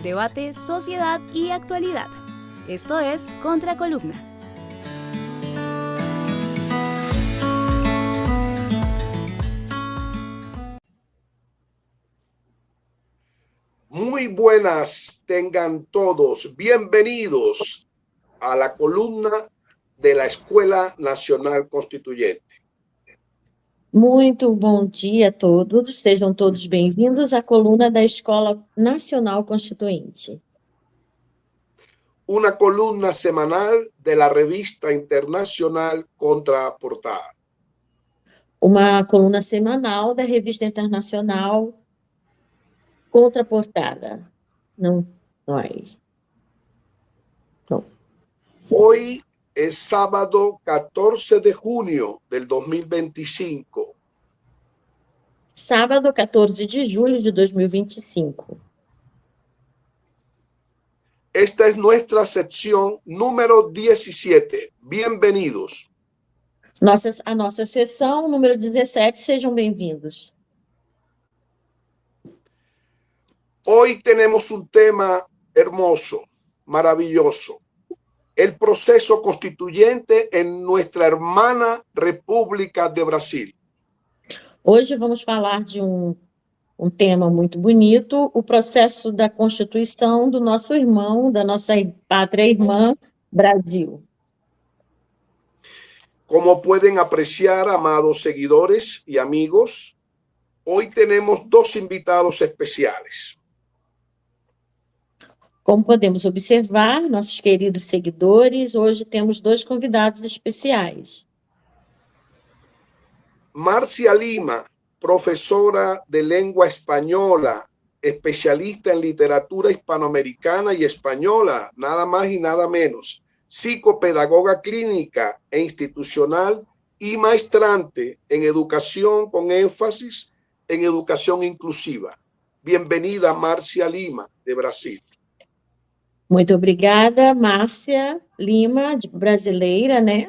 debate, sociedad y actualidad. Esto es Contracolumna. Muy buenas tengan todos, bienvenidos a la columna de la Escuela Nacional Constituyente. Muito bom dia a todos, sejam todos bem-vindos à coluna da Escola Nacional Constituinte. Una columna semanal de la revista internacional Contraportada. Uma coluna semanal da revista internacional Contraportada. Não hay. No. Hoy es sábado 14 de junio del 2025. Sábado, 14 de julho de 2025. Esta es nuestra sección número 17. Bienvenidos. A nossa sessão número 17, sejam bem-vindos. Hoy tenemos un tema hermoso, maravilloso. El proceso constituyente en nuestra hermana República de Brasil. Hoje vamos falar de um tema muito bonito, o processo da constituição do nosso irmão, da nossa pátria irmã, Brasil. Como pueden apreciar, amados seguidores y amigos, hoy tenemos dos invitados especiales. Como podemos observar, nossos queridos seguidores, hoje temos dois convidados especiais. Marcia Lima, profesora de lengua española, especialista en literatura hispanoamericana y española, nada más y nada menos, psicopedagoga clínica e institucional y maestrante en educación con énfasis en educación inclusiva. Bienvenida, Marcia Lima, de Brasil. Muito obrigada, Márcia Lima, brasileira, né?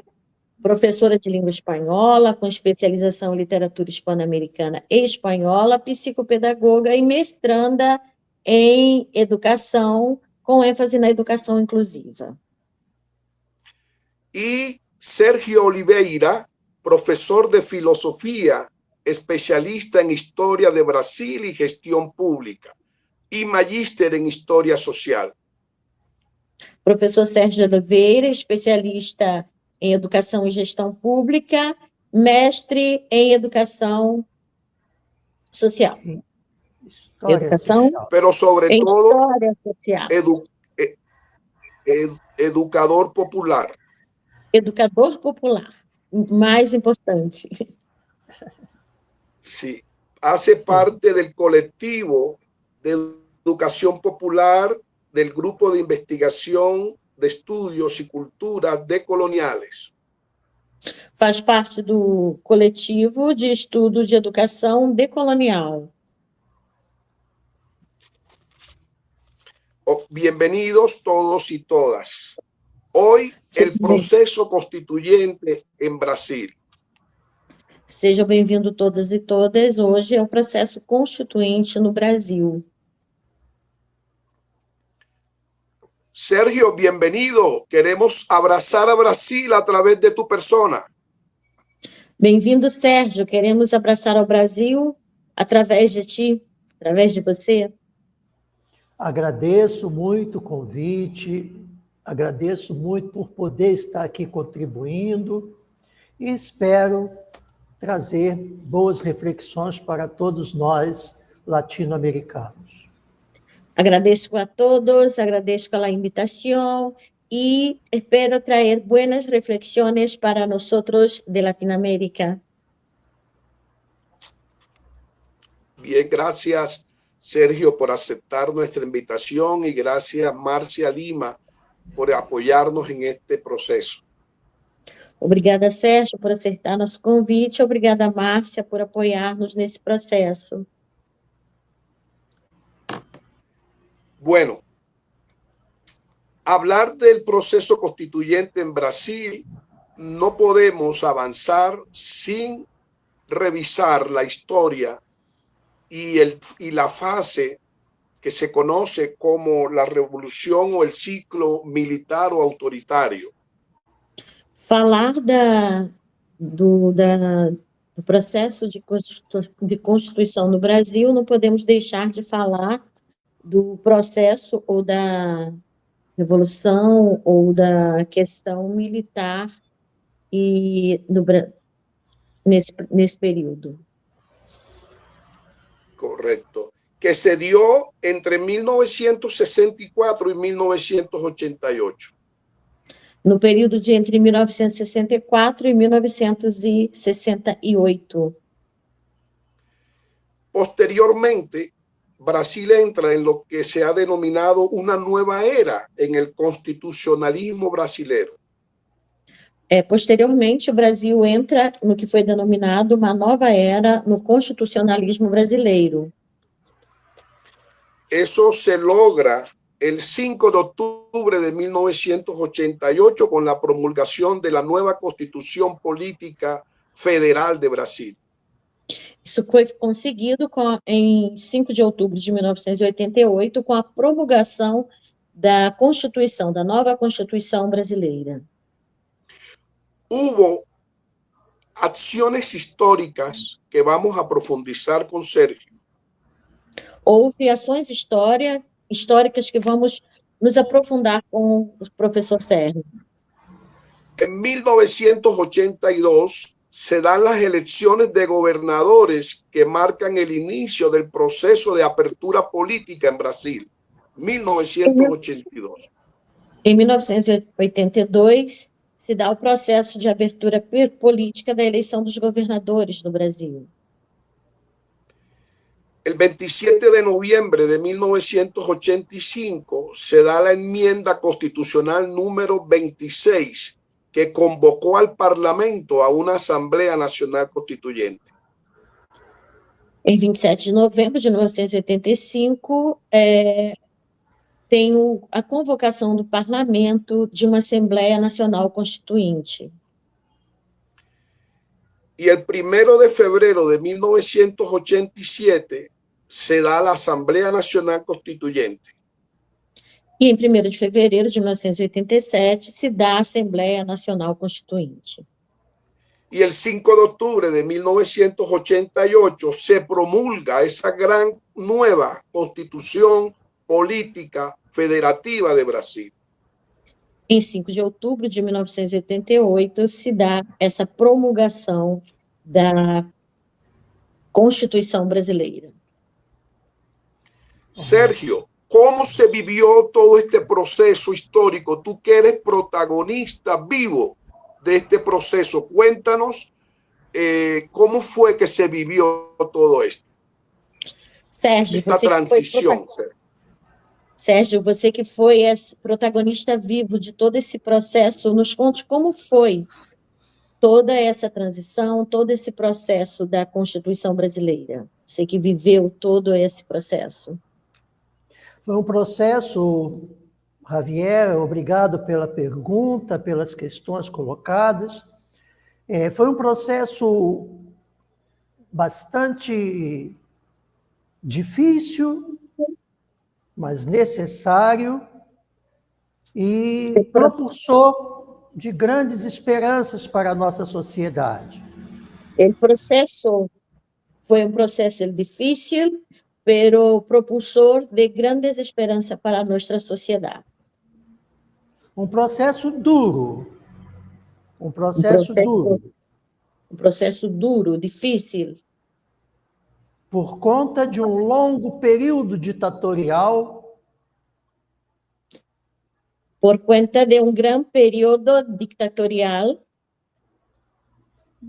Professora de língua espanhola, com especialização em literatura hispano-americana e espanhola, psicopedagoga e mestranda em educação, com ênfase na educação inclusiva. Y Sergio Oliveira, profesor de filosofía, especialista en historia de Brasil y gestión pública, y magíster en historia social. Professor Sérgio Oliveira, especialista em educação e gestão pública, mestre em educação social. Educação, pero sobre todo história social. Educador popular. Educador popular, mais importante. Sí, hace parte del colectivo de educación popular del grupo de investigación de estudios y culturas decoloniales. Faz parte do coletivo de estudos de educação decolonial. Bienvenidos todos y todas. Hoy el proceso constituyente en Brasil. Sejam bem-vindos todos e todas. Hoje é o processo constituinte no Brasil. Sergio, bienvenido. Queremos abrazar a Brasil a través de tu persona. Bem-vindo, Sérgio. Queremos abraçar ao Brasil através de ti, através de você. agradeço muito o convite, agradeço muito por poder estar aqui contribuindo e espero trazer boas reflexões para todos nós latino-americanos. Agradeço a todos, agradeço pela invitação e espero trazer buenas reflexiones para nosotros de Latinoamérica. Bien, gracias Sergio por aceptar nuestra invitación y gracias Marcia Lima por apoyarnos en este proceso. Obrigada, Sérgio, por aceitar nosso convite. Obrigada, Márcia, por apoiar-nos nesse processo. Bueno, hablar del proceso constituyente en Brasil, no podemos avanzar sin revisar la historia y la fase que se conoce como la revolución o el ciclo militar o autoritario. Falar do processo de constituição no Brasil, não podemos deixar de falar do processo ou da revolução ou da questão militar e nesse período. Correcto. Que se dio entre 1964 y 1988. No período de entre 1964 e 1968. Posteriormente, Brasil entra en lo que se ha denominado una nueva era en el constitucionalismo brasileño. Posteriormente, o Brasil entra no que foi denominado uma nova era no constitucionalismo brasileiro. Eso se logra el 5 de octubre de 1988 con la promulgación de la nueva Constitución Política Federal de Brasil. Isso foi conseguido em 5 de outubro de 1988 com a promulgação da Constituição, da nova Constituição brasileira. Hubo acciones históricas que vamos a profundizar con Sergio. Houve ações históricas que vamos nos aprofundar com o professor Sérgio. En 1982 se dan las elecciones de gobernadores que marcan el inicio del proceso de apertura política en Brasil. 1982. Em 1982, se dá o processo de abertura política da eleição dos governadores no Brasil. El 27 de noviembre de 1985 se da la enmienda constitucional número 26, que convocó al Parlamento a una Asamblea Nacional Constituyente. Em 27 de novembro de 1985, tem a convocação do Parlamento de uma Assembleia Nacional Constituinte. Y el 1 de febrero de 1987 se da la Asamblea Nacional Constituyente. E em 1º de fevereiro de 1987 se dá a Assembleia Nacional Constituinte. Y el 5 de octubre de 1988 se promulga esa gran nueva Constitución Política Federativa de Brasil. Em 5 de outubro de 1988 se dá essa promulgação da Constituição brasileira. Sergio, ¿cómo se vivió todo este proceso histórico? Tú que eres protagonista vivo de este proceso, cuéntanos cómo fue que se vivió todo esto. Sérgio, esta transição. Sérgio, você que foi protagonista vivo de todo esse processo, nos conte como foi toda essa transição, todo esse processo da Constituição brasileira. Você que viveu todo esse processo. Foi um processo, Javier, obrigado pela pergunta, pelas questões colocadas. Foi um processo bastante difícil, mas necessário e propulsor de grandes esperanças para a nossa sociedade. O processo foi um processo difícil, pero propulsor de grandes esperanças para a nossa sociedade. Um processo duro. Um processo duro. Um processo duro, difícil. Por conta de um longo período ditatorial. Por conta de um grande período ditatorial.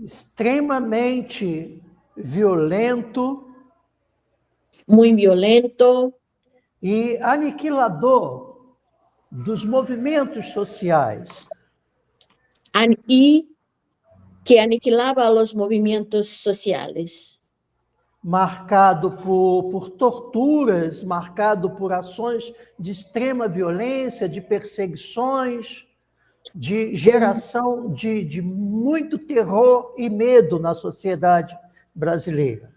Extremamente violento. Muito violento. E aniquilador dos movimentos sociais. E que aniquilava os movimentos sociais. Marcado por torturas, marcado por ações de extrema violência, de perseguições, de geração de muito terror e medo na sociedade brasileira.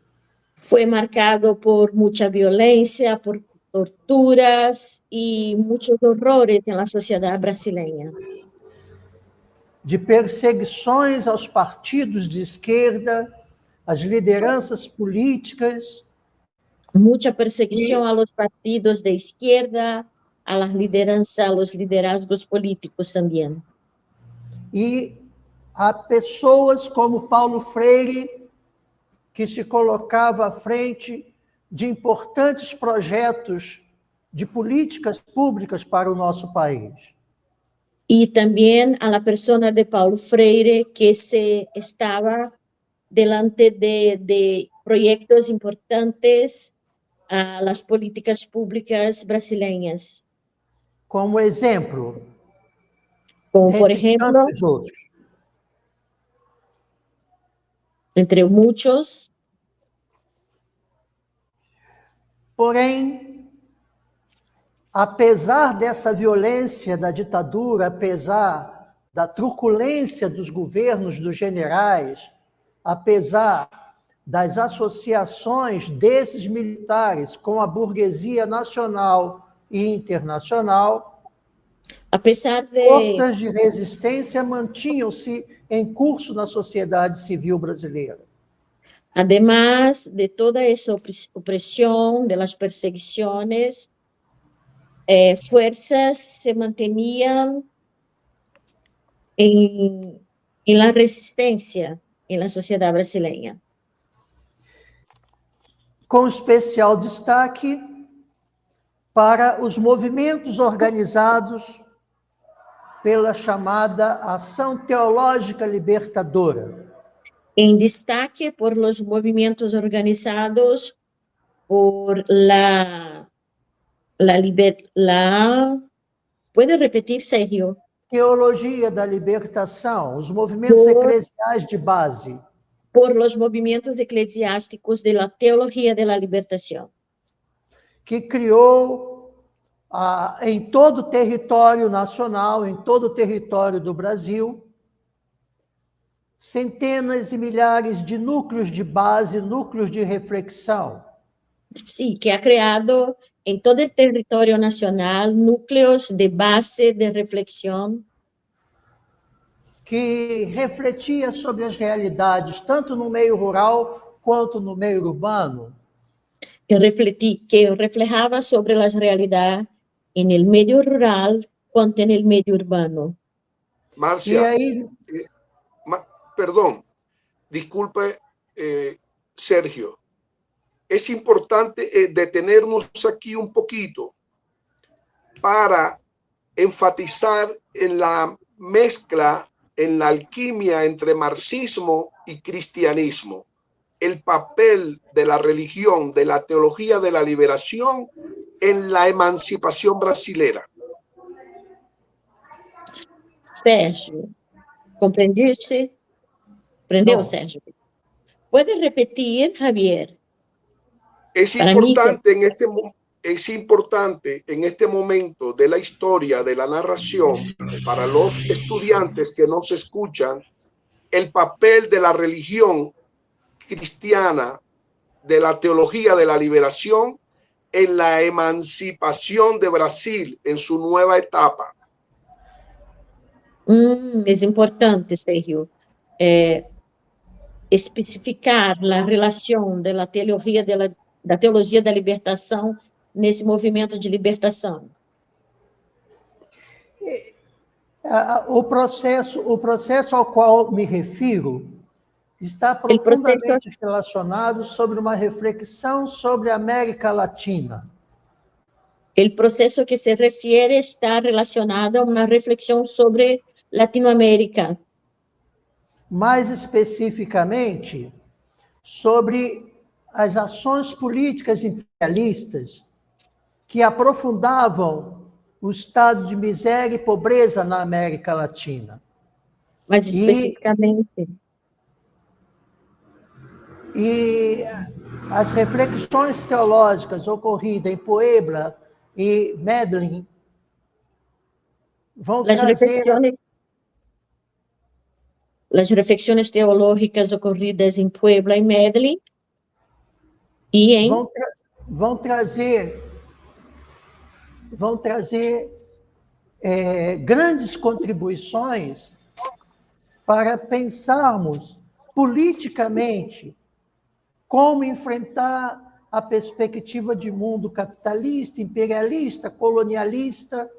Foi marcado por muita violência, por torturas y muchos horrores en la sociedad brasileña. De perseguições aos partidos de esquerda, às lideranças políticas, Mucha persecución a los partidos de izquierda, a las lideranzas, a los liderazgos políticos también. e a pessoas como Paulo Freire, que se colocava à frente de importantes projetos de políticas públicas para o nosso país. Y también a la persona de Paulo Freire, que se estaba delante de proyectos importantes a las políticas públicas brasileñas, Como exemplo, como por entre ejemplo, tantos outros, entre muchos. porém, apesar dessa violência da ditadura, apesar da truculência dos governos dos generais, apesar das associações desses militares com a burguesia nacional e internacional, Apesar de, forças de resistência mantinham-se em curso na sociedade civil brasileira. además de toda esa opresión, de las persecuciones, fuerzas se mantenían en la resistencia en la sociedad brasileña. Com especial destaque para os movimentos organizados pela chamada Ação Teológica Libertadora, En destaque por los movimientos organizados por la ¿puede repetir, Sergio? Teologia da Libertação, os movimentos eclesiais de base, Por los movimientos eclesiásticos de la teología de la liberación, que criou em todo o território nacional, em todo o território do Brasil, centenas e milhares de núcleos de base, núcleos de reflexão, sí, que ha creado en todo el territorio nacional núcleos de base de reflexión que refletia sobre as realidades, tanto no meio rural quanto no meio urbano, que reflejaba sobre la realidad en el medio rural cuanto en el medio urbano. e Marcia, aí perdón, disculpe, Sergio. Es importante detenernos aquí un poquito para enfatizar en la mezcla, en la alquimia entre marxismo y cristianismo, el papel de la religión, de la teología de la liberación en la emancipación brasilera. Sérgio, ¿comprendiste? ¿Comprendeu, No. Sérgio? ¿Puedes repetir, Javier? Es Para mí, importante en este momento de la historia, de la narración, para los estudiantes que nos escuchan, el papel de la religión cristiana, de la teología de la liberación en la emancipación de Brasil en su nueva etapa. es importante, Sergio, especificar la relación de la teología de la teologia da libertação nesse movimento de libertação. o processo ao qual me refiro está profundamente relacionado sobre uma reflexão sobre a América Latina. O processo que se refere está relacionado a uma reflexão sobre Latinoamérica. Mais especificamente, sobre as ações políticas imperialistas que aprofundavam o estado de miséria e pobreza na América Latina. Mais especificamente. E as reflexões teológicas ocorridas em Puebla e Medellín vão trazer... Las reflexiones teológicas ocorridas em Puebla e Medellín vão trazer vão trazer grandes contribuições para pensarmos politicamente como enfrentar a perspectiva de mundo capitalista, imperialista, colonialista,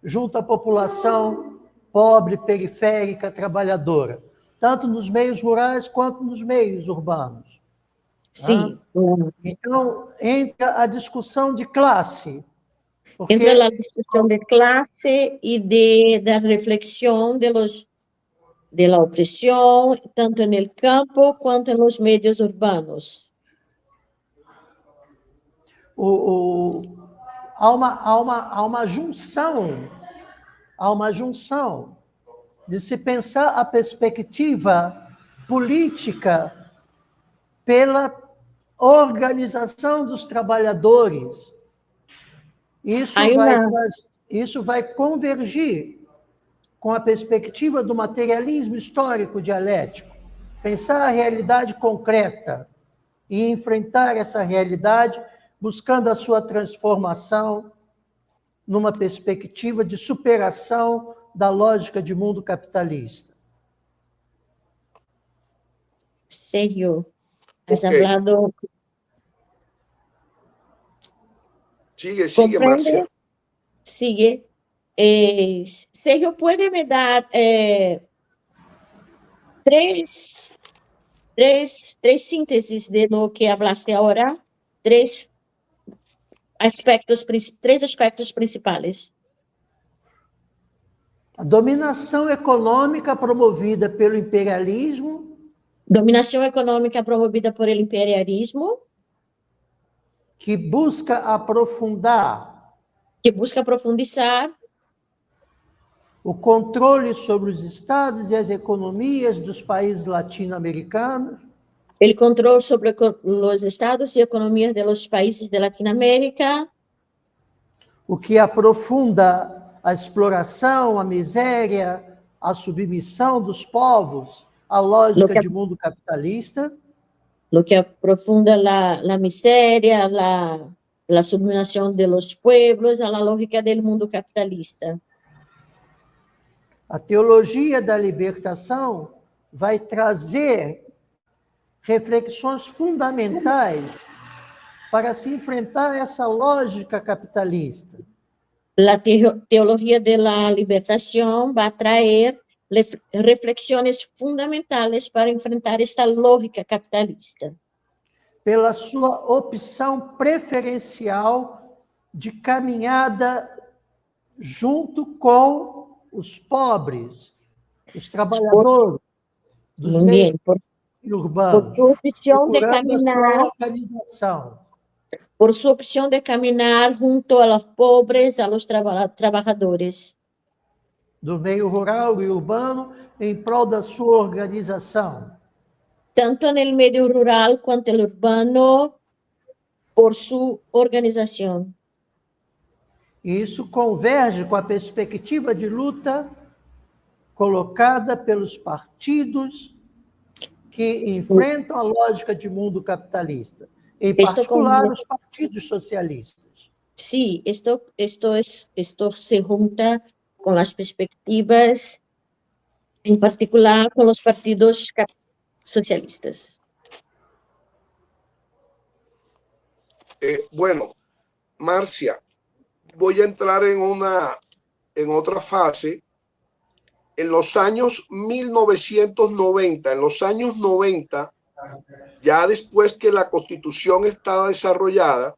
junto à população pobre, periférica, trabalhadora, tanto nos meios rurais quanto nos meios urbanos. Sí, Então, entra a discussão de classe. Porque entra la discusión de clase y de la reflexión de la opresión, tanto en el campo cuanto en los medios urbanos. há uma junção de se pensar a perspectiva política pela organização dos trabalhadores. Isso vai convergir com a perspectiva do materialismo histórico dialético. Pensar a realidade concreta e enfrentar essa realidade buscando a sua transformação numa perspectiva de superação da lógica de mundo capitalista. Sergio, has Ok. hablado... Sigue, ¿Comprende? Marcia. Sigue. Sergio, ¿puede me dar tres síntesis de lo que hablaste ahora? Tres aspectos principais. A dominação econômica promovida pelo imperialismo. Dominação econômica promovida por el imperialismo. Que busca aprofundizar o controle sobre os estados e as economias dos países latino-americanos. El control sobre los estados y economías de los países de Latinoamérica. O que aprofunda a exploração, a miséria, a submissão dos povos à lógica de mundo capitalista. Lo que aprofunda la miseria, la subminación de los pueblos a la lógica del mundo capitalista. A teologia da libertação vai trazer reflexões fundamentais para se enfrentar essa lógica capitalista. La teología de la libertación va a traer reflexiones fundamentales para enfrentar esta lógica capitalista. Pela sua opção preferencial de caminhada junto com os pobres, os trabalhadores dos meios urbanos, por su opción de caminar, por su opción de caminar junto a los pobres, a los trabajadores. Do meio rural e urbano, em prol da sua organização. Tanto en el medio rural cuanto el urbano, por su organización. Isso converge com a perspectiva de luta colocada pelos partidos que enfrentam a lógica de mundo capitalista, em particular os partidos socialistas. Sí, esto se junta con las perspectivas, en particular con los partidos socialistas. Bueno, Marcia, voy a entrar en otra fase. En los años 1990, en los años 90, ya después que la Constitución está desarrollada,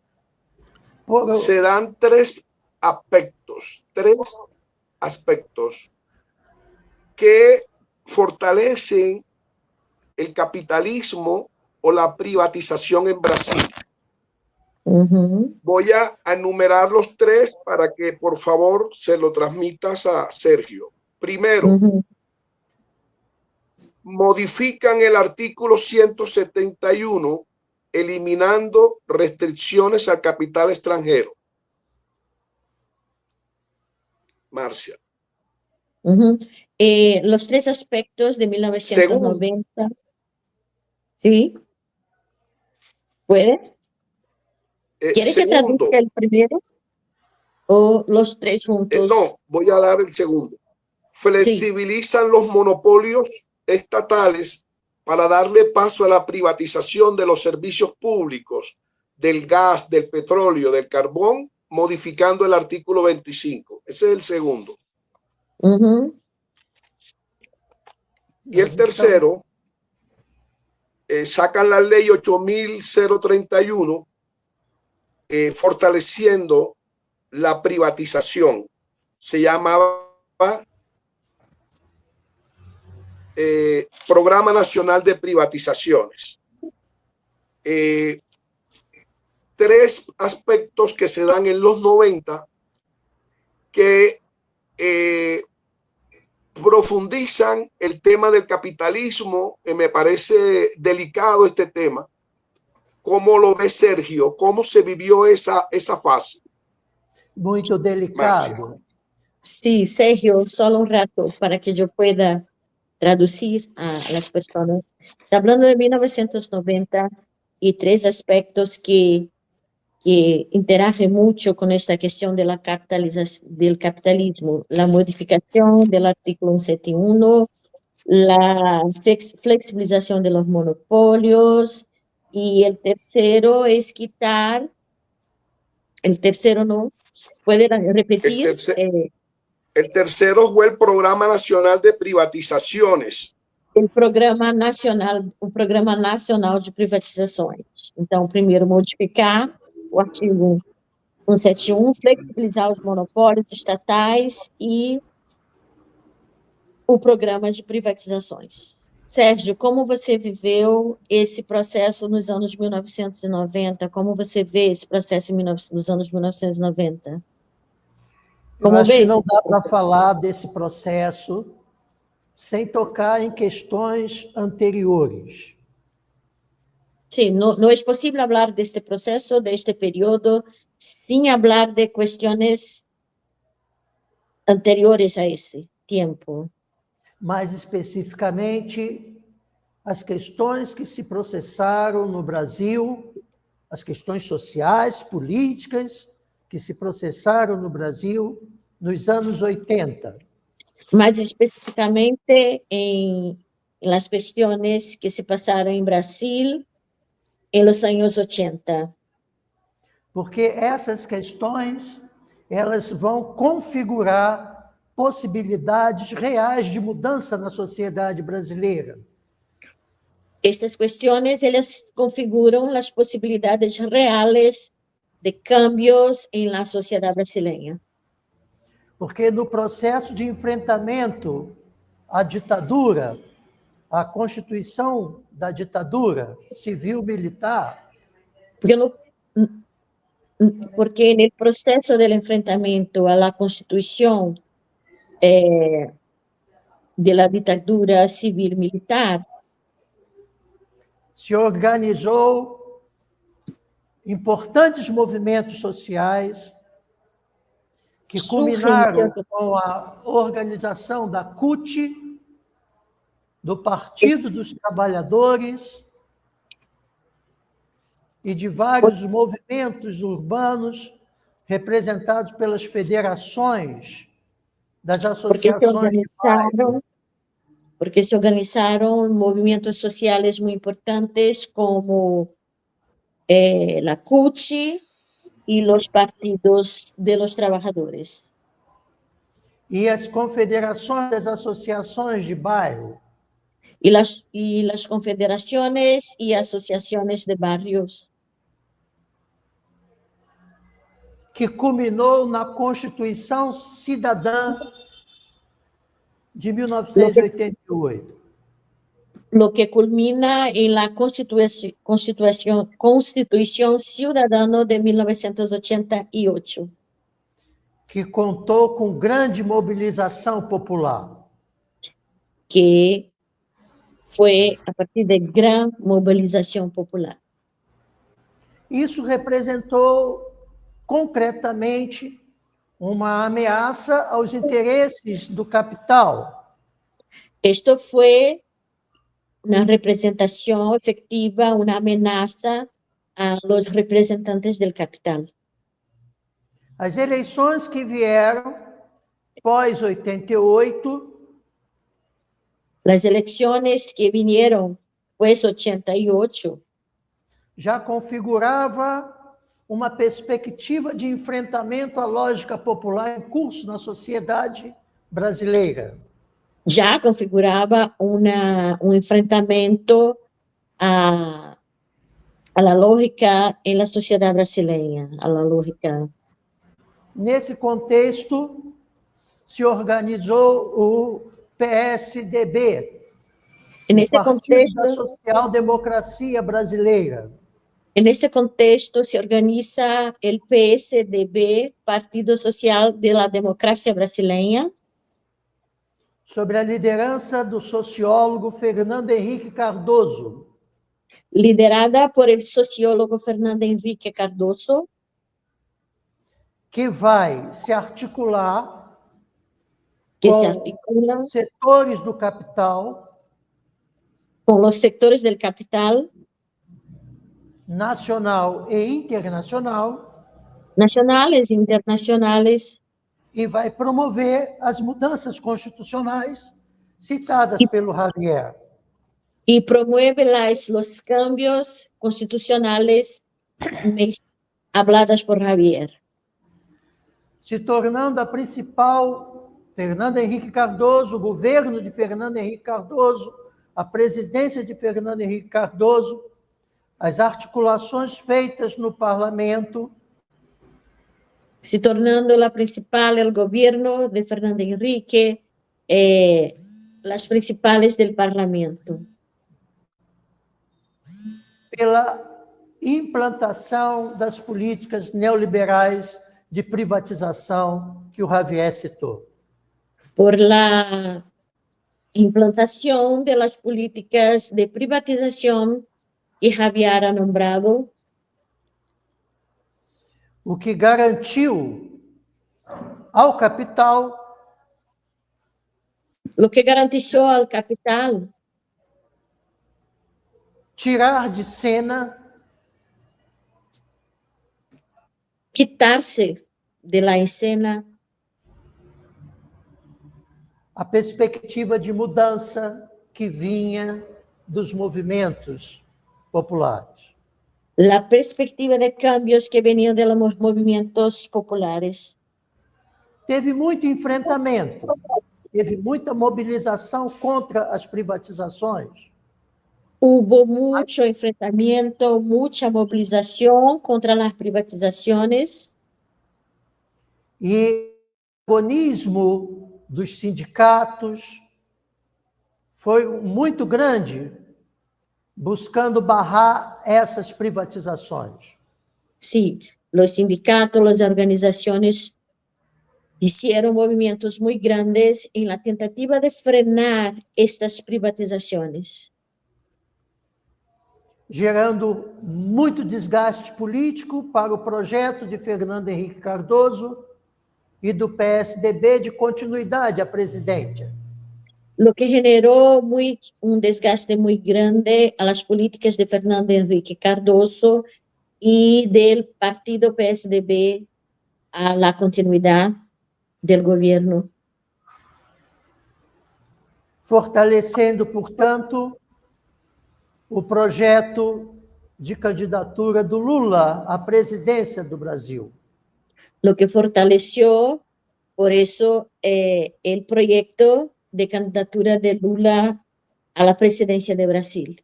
se dan tres aspectos que fortalecen el capitalismo o la privatización en Brasil. Voy a enumerar los tres para que por favor se lo transmitas a Sergio. Primero, modifican el artículo 171 eliminando restricciones al capital extranjero. Marcia. Los tres aspectos de 1990. Segundo. ¿Sí? ¿Puede? ¿Quiere que traduzca el primero? o los tres juntos? No, voy a dar el segundo. Flexibilizan los monopolios estatales para darle paso a la privatización de los servicios públicos, del gas, del petróleo, del carbón, modificando el artículo 25. Ese es el segundo. Y el tercero, sacan la ley 8031, fortaleciendo la privatización. Se llamaba Programa Nacional de Privatizaciones. Tres aspectos que se dan en los 90 que profundizan el tema del capitalismo. Me parece delicado este tema. ¿Cómo lo ve Sergio? ¿Cómo se vivió esa fase? Muito delicado. Sí, Sergio, solo un rato para que yo pueda traducir a las personas. Está hablando de 1990 y tres aspectos que interagen mucho con esta cuestión de la del capitalismo. La modificación del artículo 171, la flexibilización de los monopolios, y el tercero es quitar, el tercero no, ¿puede repetir? El tercero fue el Programa Nacional de Privatizaciones. O Programa Nacional de Privatizações. Então, primeiro, modificar o artigo 171, flexibilizar os monopólios estatais e o programa de privatizações. Sérgio, como você viveu esse processo nos anos 1990? Como você vê esse processo nos anos 1990? Eu acho que não dá para falar desse processo sem tocar em questões anteriores. Sí, no es posible hablar de este proceso, de este periodo, sin hablar de cuestiones anteriores a ese tiempo. Mais especificamente, as questões que se processaram no Brasil, as questões sociais, políticas, que se processaram no Brasil nos anos 80. Mais especificamente en las cuestiones que se pasaron en Brasil en los años 80. Porque essas questões, elas vão configurar possibilidades reais de mudança na sociedade brasileira. Estas cuestiones, ellas configuran las posibilidades reales de cambios en la sociedad brasileña. Porque no processo de enfrentamento à ditadura, à constituição da ditadura civil-militar, porque en el proceso del enfrentamiento a la constitución de la ditadura civil-militar, se organizou importantes movimentos sociais que culminaram com a organização da CUT, do Partido dos Trabalhadores e de vários movimentos urbanos representados pelas federações das associações de bairro. Porque se organizaron movimientos sociales muy importantes como la CUT y los partidos de los trabajadores. E as confederações das associações de bairro. Y las confederaciones y asociaciones de barrios. Que culminou na Constituição Cidadã de 1988. Lo que culmina en la Constitución Ciudadana de 1988. Que contou com grande mobilização popular. Que foi a partir de grande mobilização popular. Isso representou concretamente uma ameaça aos interesses do capital. Esto fue una representación efectiva, una amenaza a los representantes del capital. As eleições que vieram pós 88 Las elecciones que vinieron pues 88 já configurava uma perspectiva de enfrentamento à lógica popular em curso na sociedade brasileira. ya configuraba un enfrentamiento a la lógica en la sociedad brasileña, a la lógica. Nesse contexto, se organizou o PSDB, En o este Partido da contexto, Social-Democracia Brasileira, En este contexto se organiza el PSDB, Partido Social de la Democracia Brasileña, sob a liderança do sociólogo Fernando Henrique Cardoso, liderada por el sociólogo Fernando Henrique Cardoso, que vai se articular que se com articula setores do capital con los sectores del capital nacional e internacional nacionales e internacionales e vai promover as mudanças constitucionais citadas pelo Javier. y promueve los cambios constitucionales habladas por Javier, se tornando a principal, Fernando Henrique Cardoso, o governo de Fernando Henrique Cardoso, a presidência de Fernando Henrique Cardoso, as articulações feitas no parlamento, se tornando la principal el gobierno de Fernando Henrique, las principales del Parlamento. pela implantação das políticas neoliberais de privatização que o Javier citou. Por la implantación de las políticas de privatización que Javier ha nombrado, O que garantiu ao capital lo que garantizó al capital tirar de cena quitarse de la escena a perspectiva de mudança que vinha dos movimentos populares. la perspectiva de cambios que venían de los movimientos populares. Teve muito enfrentamento, teve muita mobilização contra as privatizações, Hubo mucho enfrentamiento, mucha movilización contra las privatizaciones e o agonismo dos sindicatos foi muito grande, buscando barrar essas privatizações. sí, los sindicatos, las organizaciones hicieron movimientos muy grandes en la tentativa de frenar estas privatizaciones, gerando muito desgaste político para o projeto de Fernando Henrique Cardoso e do PSDB de continuidade à presidência. lo que generó un desgaste muy grande a las políticas de Fernando Henrique Cardoso y del partido PSDB a la continuidad del gobierno, Fortalecendo, portanto, o projeto de candidatura do Lula à presidência do Brasil. lo que fortaleció, por eso, el proyecto de candidatura de Lula a la presidencia de Brasil,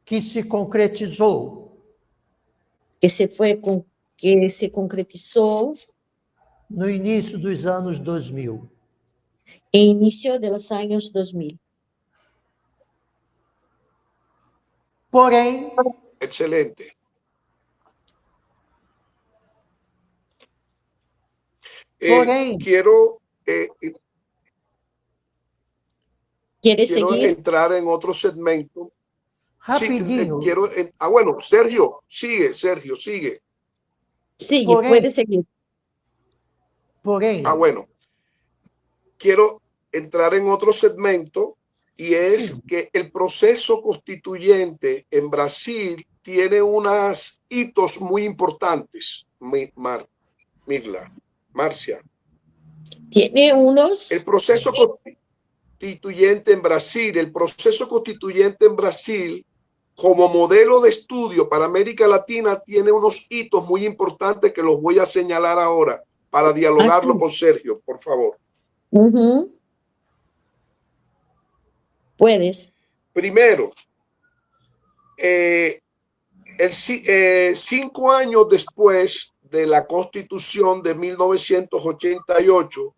que se concretizou que se concretizó no início dos anos 2000. en inicio de los años 2000. Porém, Excelente. Porém, quiero ¿Quieres seguir? entrar en otro segmento. rapidinho, Sí, bueno, Sergio, sigue. Sigue, Porém- puede seguir. porém, Bueno, quiero entrar en otro segmento y es que el proceso constituyente en Brasil tiene unos hitos muy importantes, Marta. Mirla, Marcia. Tiene unos... El proceso constituyente en Brasil, como modelo de estudio para América Latina, tiene unos hitos muy importantes que los voy a señalar ahora para dialogarlo con Sergio, por favor. Puedes. Primero, 5 años después de la Constitución de 1988,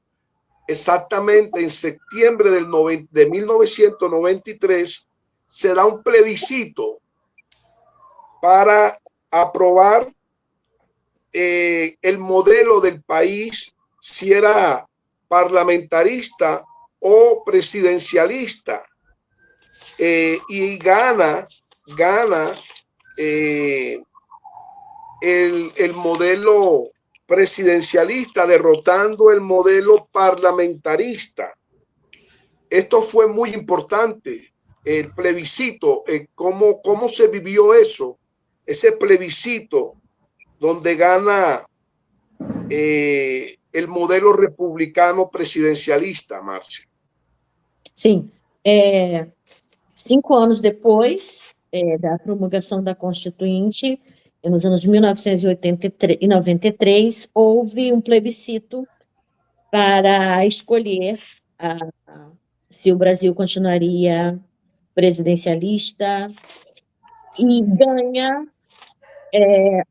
exactamente en septiembre de 1993, se da un plebiscito para aprobar el modelo del país, si era parlamentarista o presidencialista, y gana el modelo presidencialista, derrotando el modelo parlamentarista. Esto fue muy importante, el plebiscito, cómo se vivió eso, ese plebiscito donde gana el modelo republicano presidencialista, Marcia. Sim. 5 anos depois da promulgação da Constituinte, nos anos 1983 e 93, houve um plebiscito para escolher se o Brasil continuaria presidencialista, e ganha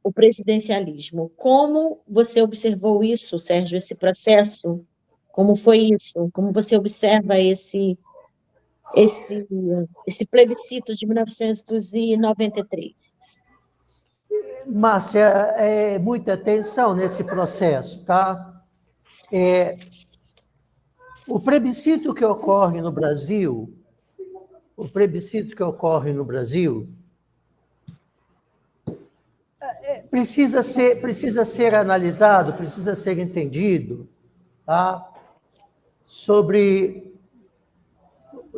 o presidencialismo. Como você observou isso, Sérgio, esse processo? Como foi isso? Como você observa esse plebiscito de 1993? Márcia, muita atenção nesse processo, tá? O plebiscito que ocorre no Brasil, precisa ser analisado, precisa ser entendido, tá?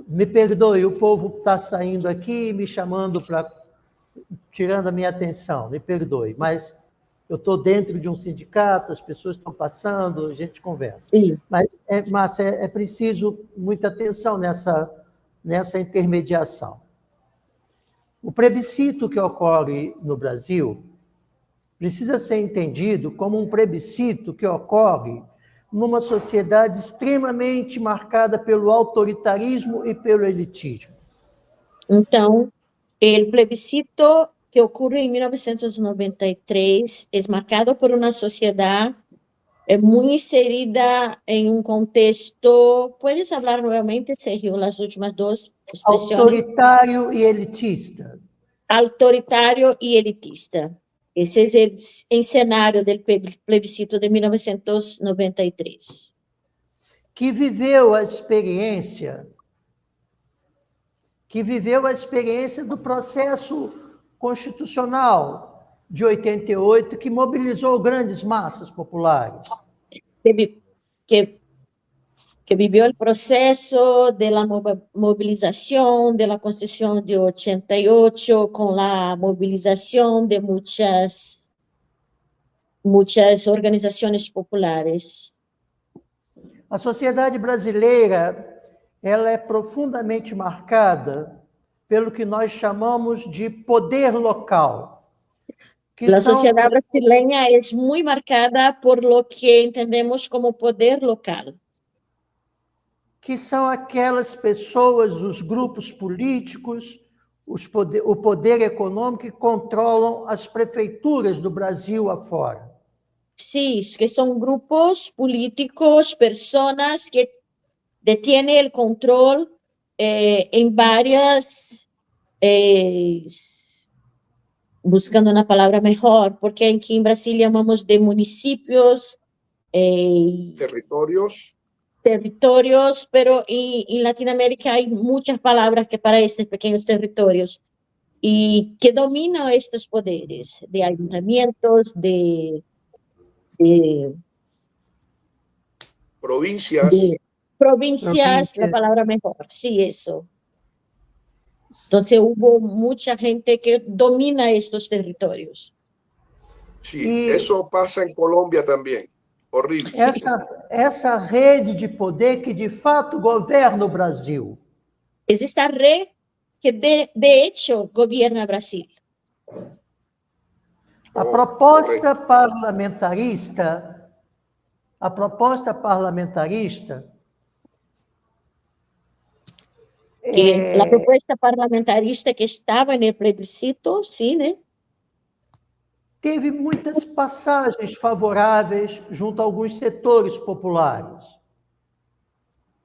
Me perdoe, o povo está saindo aqui me chamando tirando a minha atenção, me perdoe, mas eu estou dentro de um sindicato, as pessoas estão passando, a gente conversa. Sim. Mas, Márcia, é preciso muita atenção nessa intermediação. O plebiscito que ocorre no Brasil precisa ser entendido como um plebiscito que ocorre numa sociedade extremamente marcada pelo autoritarismo e pelo elitismo. Então, o plebiscito que ocorre em 1993 é marcado por uma sociedade muito inserida em um contexto... Puedes falar novamente, Sergio, as últimas duas expressões? Autoritário e elitista. Autoritário e elitista. Esse é o cenário do plebiscito de 1993. Que viveu a experiência do processo constitucional de 88, que mobilizou grandes massas populares. Que viveu o processo da mobilização da Constituição de 88, com a mobilização de muitas organizações populares. A sociedade brasileira, ela é profundamente marcada pelo que nós chamamos de poder local. A sociedade brasileira é muito marcada por lo que entendemos como poder local. Que são aquelas pessoas, os grupos políticos, o poder econômico que controlam as prefeituras do Brasil afora. Sim, que são grupos políticos, pessoas que detêm o controle em várias... buscando uma palavra melhor, porque aqui em Brasília chamamos de municípios... territorios, pero en Latinoamérica hay muchas palabras que para estos pequeños territorios y que dominan estos poderes de ayuntamientos, de provincias, la palabra mejor, sí, eso. Entonces hubo mucha gente que domina estos territorios. Sí, Y eso pasa en Colombia también. Horrible. essa rede de poder que, de fato, governa o Brasil. Existe a red que, de hecho, gobierna Brasil. A Oh, proposta correcto. parlamentarista, a proposta parlamentarista Que la propuesta parlamentarista que estava no plebiscito, sim, né? teve muitas passagens favoráveis junto a alguns setores populares,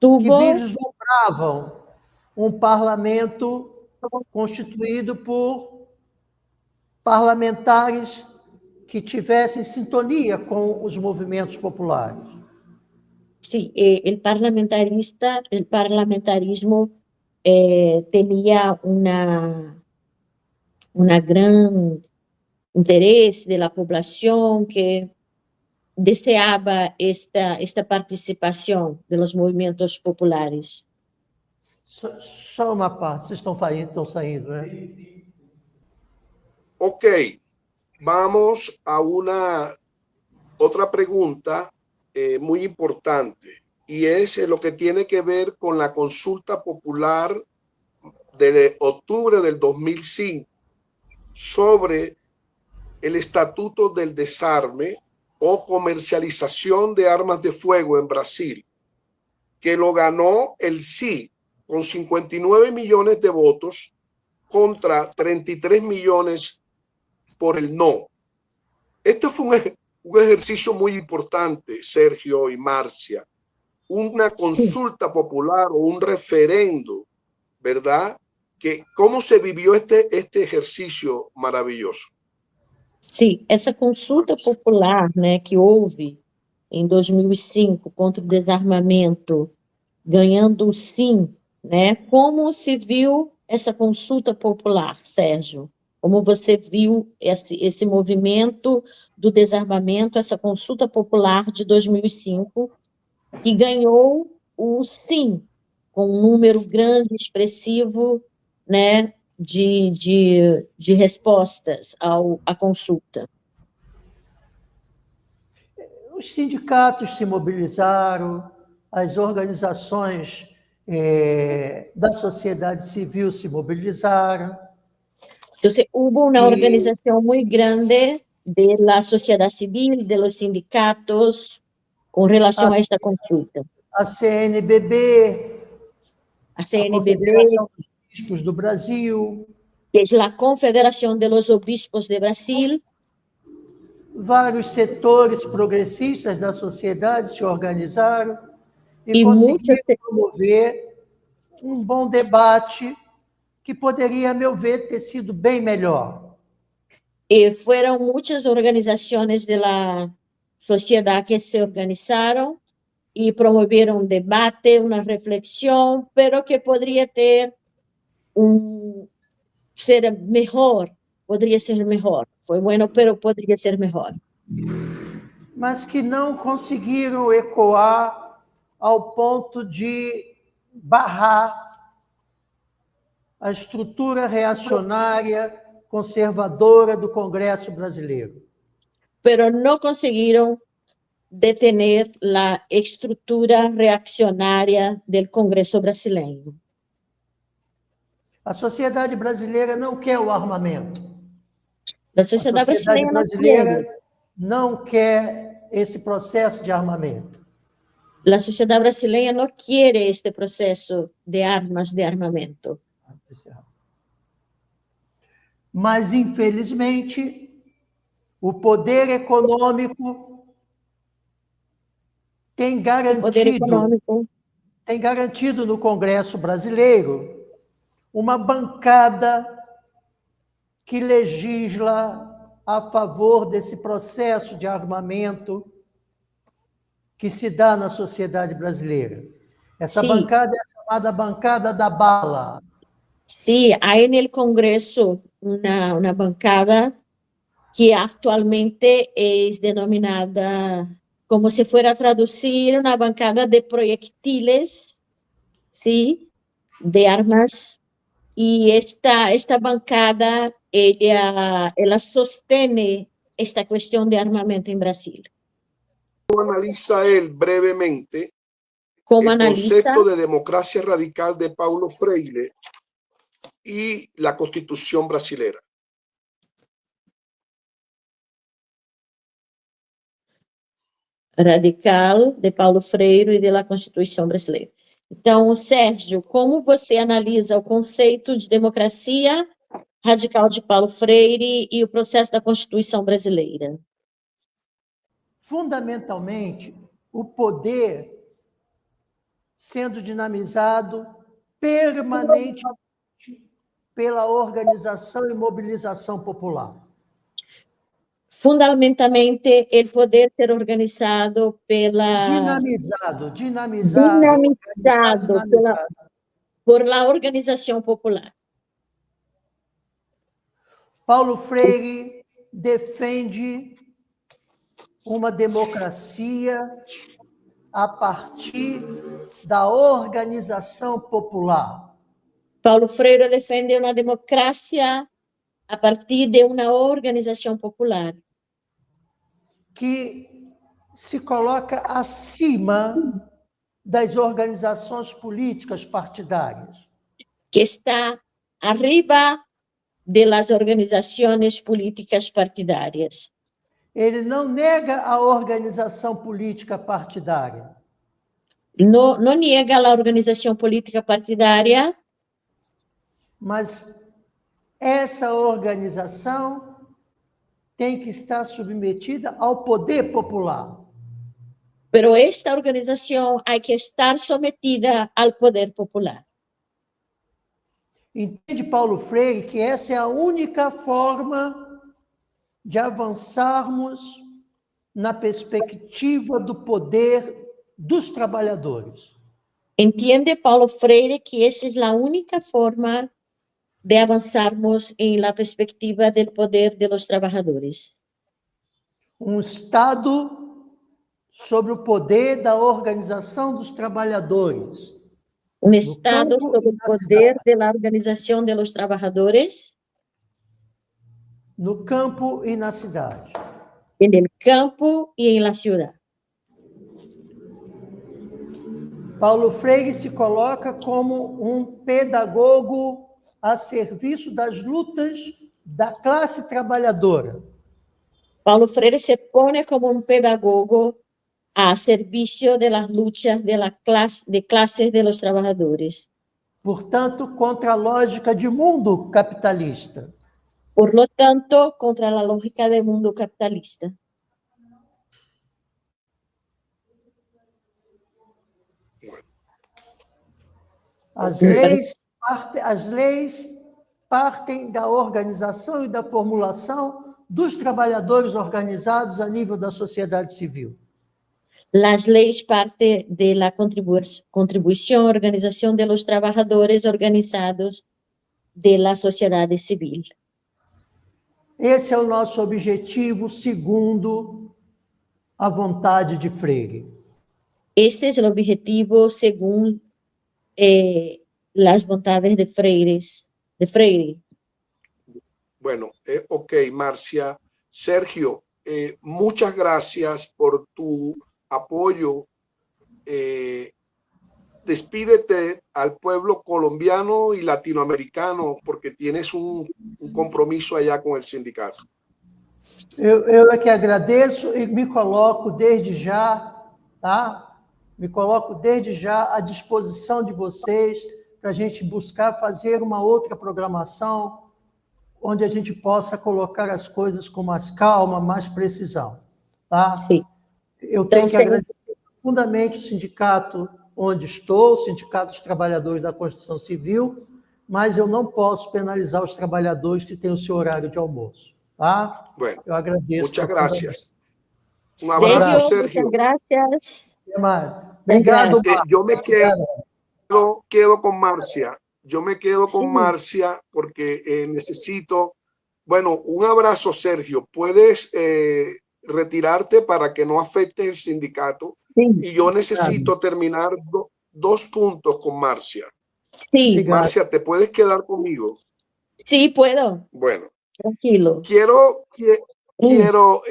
que Tuvo, vislumbravam um parlamento constituído por parlamentares que tivessem sintonia com os movimentos populares. sí, el parlamentarismo tenía una gran interés de la población que deseaba esta participación de los movimientos populares. Só uma parte, vocês estão saindo, né? Ok, vamos a una otra pregunta muy importante y es lo que tiene que ver con la consulta popular de octubre del 2005 sobre el Estatuto del Desarme o comercialización de armas de fuego en Brasil, que lo ganó el sí con 59 millones de votos contra 33 millones por el no. Este fue un ejercicio muy importante, Sergio y Marcia, una consulta popular o un referendo, ¿verdad? ¿Cómo se vivió este ejercicio maravilloso? Sim, essa consulta popular, né, que houve em 2005 contra o desarmamento, ganhando o sim, né? Como se viu essa consulta popular, Sérgio? Como você viu esse movimento do desarmamento, essa consulta popular de 2005, que ganhou o sim, com um número grande, expressivo, né, de respostas à consulta? Os sindicatos se mobilizaram, as organizações da sociedade civil se mobilizaram. Entonces, hubo una organización muy grande de la sociedad civil, de los sindicatos, con relación a esta consulta. A CNBB, A a CNBB, Confederação dos Bispos do Brasil, que es la Confederación de los Obispos de Brasil, vários setores progressistas da sociedade se organizaram e y muchos, conseguiram promover um bom debate que poderia, a meu ver, ter sido bem melhor. fueron muchas organizaciones de la sociedad que se organizaron y promovieron un debate, una reflexión, pero que podría ser mejor, podría ser mejor. Fue bueno, pero podría ser mejor. Mas que não conseguiram ecoar ao ponto de barrar a estrutura reacionária conservadora do Congresso brasileiro. Pero no consiguieron detener la estructura reaccionaria del Congreso brasileño. A sociedade brasileira não quer o armamento. La sociedad A sociedade brasileña no brasileira quiere. não quer esse processo de armamento. La sociedad brasileña no quiere este proceso de armas de armamento. Mas, infelizmente, o poder econômico tem Poder económico garantido no Congresso brasileiro uma bancada que legisla a favor desse processo de armamento que se dá na sociedade brasileira. Essa Sí. bancada é chamada bancada da bala. Sí, hay en el Congreso una bancada que actualmente es denominada, como si fuera a traducir, una bancada de proyectiles, ¿sí? De armas. Y esta bancada, ella sostiene esta cuestión de armamento en Brasil? ¿Cómo analiza él brevemente ¿Cómo el analiza concepto de democracia radical de Paulo Freire y la Constitución brasilera? radical de Paulo Freire e da Constituição brasileira? Então, Sérgio, como você analisa o conceito de democracia radical de Paulo Freire e o processo da Constituição brasileira? Fundamentalmente, o poder sendo dinamizado permanentemente pela organização e mobilização popular. Fundamentalmente, o poder ser organizado pela... Dinamizado por la organização popular. Paulo Freire defende uma democracia a partir da organização popular. Paulo Freire defende uma democracia a partir de uma organização popular. Que se coloca acima das organizações políticas partidárias. Que está arriba de las organizações políticas partidárias. Ele não nega a organização política partidária. Não nega a organização política partidária, mas essa organização tem que estar submetida ao poder popular. Pero esta organização hay que estar sometida ao poder popular. Entende Paulo Freire que essa é a única forma de avançarmos na perspectiva do poder dos trabalhadores. Entende Paulo Freire que essa é a única forma de avançarmos em la perspectiva do poder de los trabalhadores. Um Estado sobre o poder da organização dos trabalhadores. Um Estado sobre o poder da organização de los trabalhadores. No campo e na cidade. En el campo y en la ciudad. Paulo Freire se coloca como um pedagogo a serviço das lutas da classe trabalhadora. Paulo Freire se pone como un pedagogo a servicio de las luchas de clases de los trabajadores. Portanto, contra a lógica de mundo capitalista. Por lo tanto, contra la lógica del mundo capitalista. As leis partem da organização e da formulação dos trabalhadores organizados a nível da sociedade civil. Las leyes parte de la contribución, organización de los trabajadores organizados de la sociedad civil. Esse é o nosso objetivo segundo a vontade de Freire. Este es el objetivo según las voluntades de Freire. Bueno, ok, Marcia. Sergio, muchas gracias por tu apoyo. Despídete al pueblo colombiano y latinoamericano porque tienes un compromiso allá con el sindicato. Eu é que agradeço e me coloco desde já, tá? Me coloco desde já à disposição de vocês para a gente buscar fazer uma outra programação onde a gente possa colocar as coisas com mais calma, mais precisão, tá? Sim. Eu tenho que agradecer profundamente o sindicato onde estou, o Sindicato dos Trabalhadores da Construção Civil, mas eu não posso penalizar os trabalhadores que têm o seu horário de almoço, tá? Bueno, eu agradeço. Muchas gracias. Un abrazo, Sergio. Muchas gracias. Obrigado. Yo me quedo con Marcia. Yo me quedo con Marcia porque necesito, bueno, un abrazo, Sergio. Puedes retirarte para que no afecte el sindicato. Sí. Y yo necesito terminar dos puntos con Marcia. Sí. Marcia, ¿te puedes quedar conmigo? Sí, puedo. Bueno. Tranquilo. quiero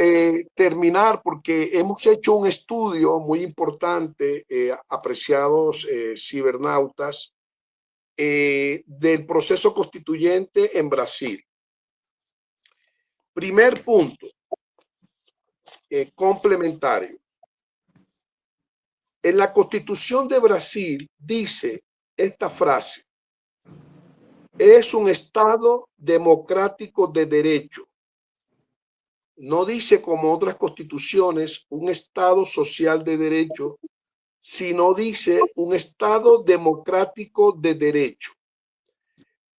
terminar porque hemos hecho un estudio muy importante, apreciados cibernautas, del proceso constituyente en Brasil. Primer punto, complementario. En la Constitución de Brasil dice esta frase: es un Estado democrático de derecho. No dice, como otras constituciones, un Estado social de derecho, sino dice un Estado democrático de derecho.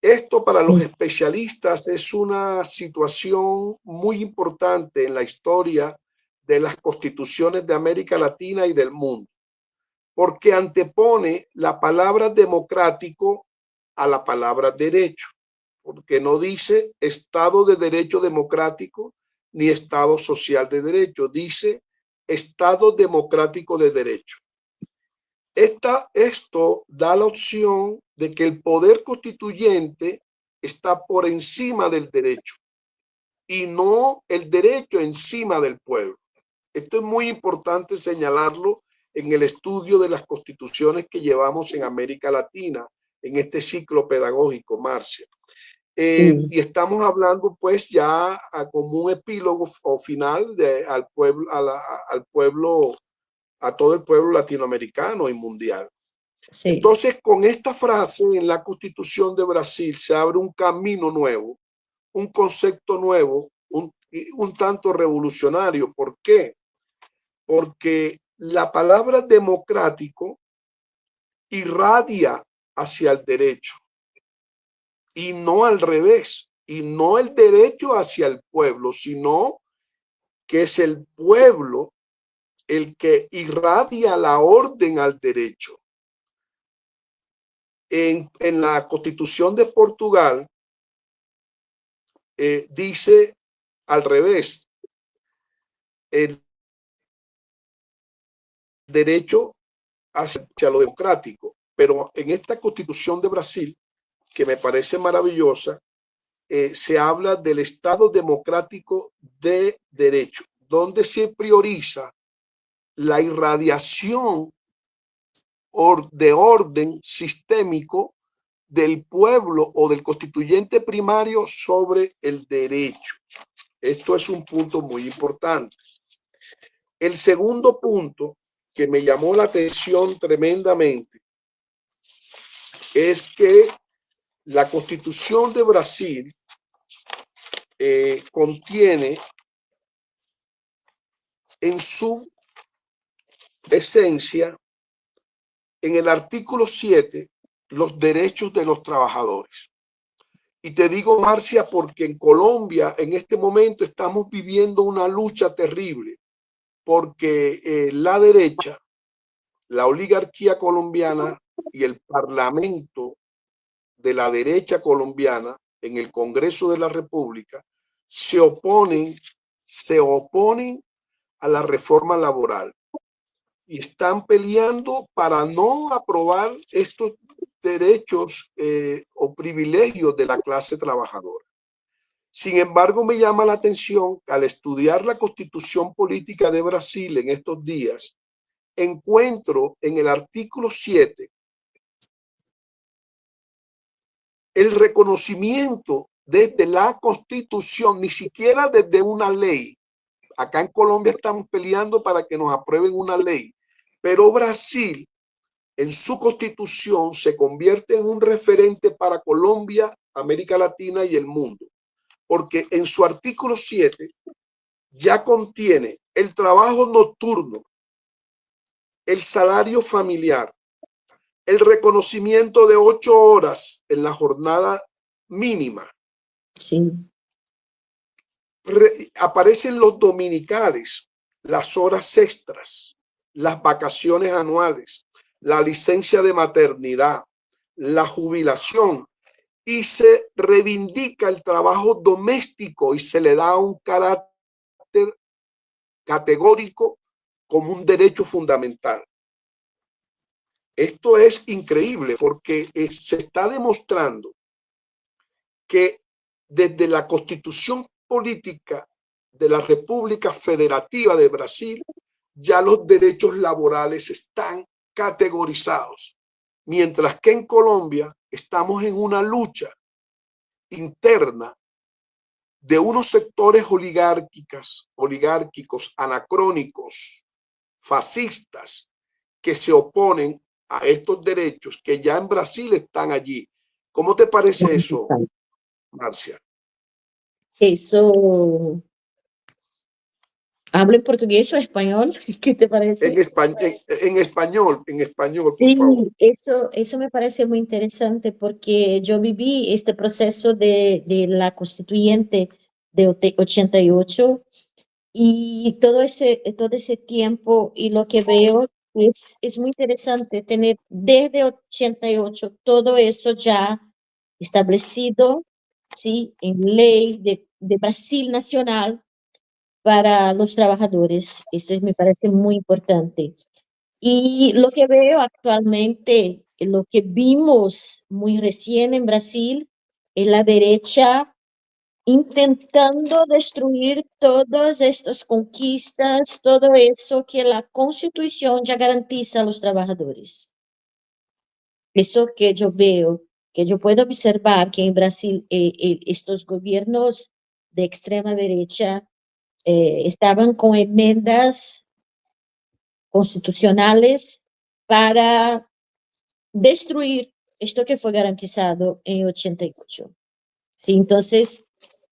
Esto para los especialistas es una situación muy importante en la historia de las constituciones de América Latina y del mundo, porque antepone la palabra democrático a la palabra derecho, porque no dice Estado de derecho democrático ni Estado social de derecho, dice Estado democrático de derecho. Esto da la opción de que el poder constituyente está por encima del derecho y no el derecho encima del pueblo. Esto es muy importante señalarlo en el estudio de las constituciones que llevamos en América Latina, en este ciclo pedagógico, Marcia. Y estamos hablando pues ya como un epílogo o final al pueblo, al pueblo, a todo el pueblo latinoamericano y mundial. Sí. Entonces, con esta frase en la Constitución de Brasil se abre un camino nuevo, un concepto nuevo, un tanto revolucionario. ¿Por qué? Porque la palabra democrático irradia hacia el derecho y no al revés, y no el derecho hacia el pueblo, sino que es el pueblo el que irradia la orden al derecho. En la Constitución de Portugal dice al revés, el derecho hacia lo democrático, pero en esta Constitución de Brasil, que me parece maravillosa, se habla del Estado democrático de derecho, donde se prioriza la irradiación de orden sistémico del pueblo o del constituyente primario sobre el derecho. Esto es un punto muy importante. El segundo punto que me llamó la atención tremendamente es que la Constitución de Brasil contiene en su esencia, en el artículo 7, los derechos de los trabajadores. Y te digo, Marcia, porque en Colombia en este momento estamos viviendo una lucha terrible, porque la derecha, la oligarquía colombiana y el parlamento de la derecha colombiana en el Congreso de la República se oponen a la reforma laboral y están peleando para no aprobar estos derechos o privilegios de la clase trabajadora. Sin embargo, me llama la atención que al estudiar la Constitución Política de Brasil en estos días, encuentro en el artículo 7 el reconocimiento desde la Constitución, ni siquiera desde una ley. Acá en Colombia estamos peleando para que nos aprueben una ley, pero Brasil en su Constitución se convierte en un referente para Colombia, América Latina y el mundo, porque en su artículo 7 ya contiene el trabajo nocturno, el salario familiar, el reconocimiento de 8 horas en la jornada mínima. Sí. Aparecen los dominicales, las horas extras, las vacaciones anuales, la licencia de maternidad, la jubilación, y se reivindica el trabajo doméstico y se le da un carácter categórico como un derecho fundamental. Esto es increíble porque se está demostrando que desde la Constitución Política de la República Federativa de Brasil, ya los derechos laborales están categorizados, mientras que en Colombia estamos en una lucha interna de unos sectores oligárquicos, anacrónicos, fascistas, que se oponen a estos derechos que ya en Brasil están allí. ¿Cómo te parece eso, Marcia? Eso, ¿hablo en portugués o español? ¿Qué te parece? En español, por Sí, favor. eso me parece muy interesante porque yo viví este proceso de la constituyente de 88 y todo ese tiempo y lo que veo es muy interesante tener desde 88 todo eso ya establecido, ¿sí? En ley de Brasil Nacional para los trabajadores. Eso me parece muy importante. Y lo que veo actualmente, lo que vimos muy recién en Brasil, es la derecha intentando destruir todas estas conquistas, todo eso que la Constitución ya garantiza a los trabajadores. Eso que yo veo, que yo puedo observar que en Brasil estos gobiernos de extrema derecha estaban con enmiendas constitucionales para destruir esto que fue garantizado en 88. Sí, entonces,